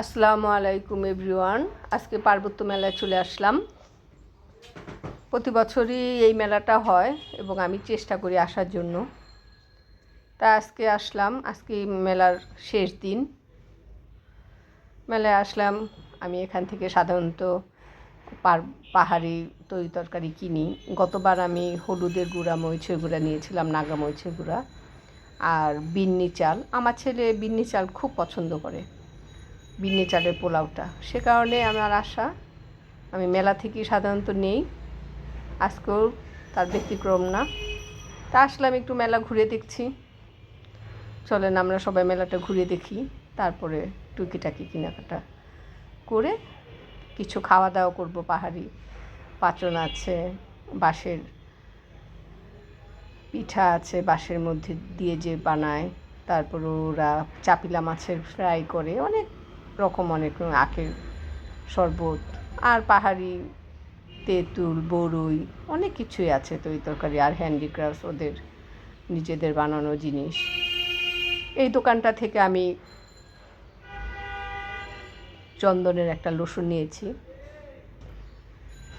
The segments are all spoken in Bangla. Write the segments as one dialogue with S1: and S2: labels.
S1: আসসালামু আলাইকুম এভরিওয়ান। আজকে পার্বত্য মেলায় চলে আসলাম। প্রতি বছরই এই মেলাটা হয় এবং আমি চেষ্টা করি আসার জন্য। তা আজকে আসলাম। আজকে মেলার শেষ দিন। মেলায় আসলাম। আমি এখান থেকে সাধারণত পাহাড়ি তরি তরকারি কিনি। গতবার আমি হলুদের গুঁড়া, মরিচের গুঁড়া নিয়েছিলাম, নাগা মরিচের গুঁড়া আর বিন্নি চাল। আমার ছেলে বিন্নি চাল খুব পছন্দ করে, বিন্নি চালের পোলাওটা। সে কারণে আমার আশা, আমি মেলা থেকেই সাধারণত নেই, আজকেও তার ব্যতিক্রম না। তা আসলাম, একটু মেলা ঘুরে দেখছি। চলেন আমরা সবাই মেলাটা ঘুরে দেখি, তারপরে টুকিটাকি কেনাকাটা করে কিছু খাওয়া দাওয়া করবো। পাহাড়ি পাচন আছে, বাঁশের পিঠা আছে, বাঁশের মধ্যে দিয়ে যে বানায়, তারপর ওরা চাপিলা মাছের ফ্রাই করে, অনেক রকম আখের শরবত, আর পাহাড়ি তেঁতুল, বড়ই, অনেক কিছুই আছে তরি তরকারি, আর হ্যান্ডিক্রাফটস, ওদের নিজেদের বানানো জিনিস। এই দোকানটা থেকে আমি চন্দনের একটা লোশন নিয়েছি।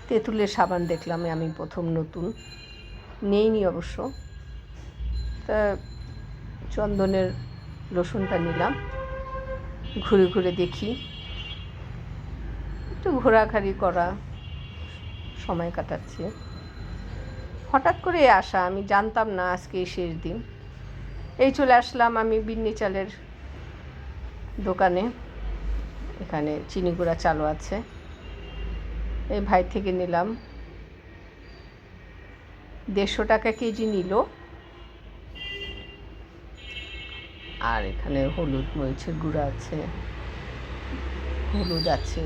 S1: তেঁতুলের সাবান দেখলাম আমি প্রথম, নতুন, নেইনি অবশ্য। তা চন্দনের লোশনটা নিলাম। ঘুরে ঘুরে দেখি, একটু ঘোরাঘুরি করা, সময় কাটাচ্ছি। হঠাৎ করে আসা, আমি জানতাম না আজকে শেষ দিন। এই চলে আসলাম আমি বিন্নি চালের দোকানে। এখানে চিনি গুঁড়া চালও আছে। এই ভাই থেকে নিলাম, 150 টাকা কেজি নিল। আর এখানে হলুদ মরিচের গুঁড়া আছে, হলুদ আছে।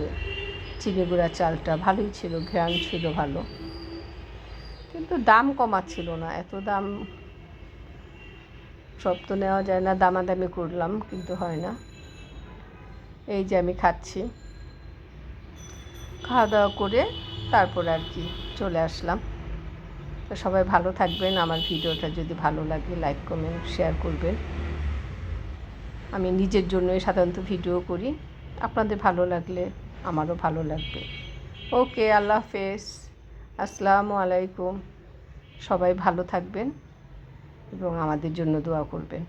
S1: চিনি গুঁড়া চালটা ভালোই ছিল, ঘ্রাণ ছিল ভালো, কিন্তু দাম কমাচ্ছিল না। এত দাম সব তো নেওয়া যায় না, দামাদামি করলাম কিন্তু হয় না। এই যে আমি খাচ্ছি, খাওয়া দাওয়া করে তারপর আর কি চলে আসলাম। তো সবাই ভালো থাকবেন। আমার ভিডিওটা যদি ভালো লাগে লাইক, কমেন্ট, শেয়ার করবেন। আমি নিজের জন্যই সাধারণত ভিডিও করি, আপনাদের ভালো লাগলে আমারও ভালো লাগবে। ওকে, আল্লাহ হাফেজ, আসসালামু আলাইকুম। সবাই ভালো থাকবেন এবং আমাদের জন্য দোয়া করবেন।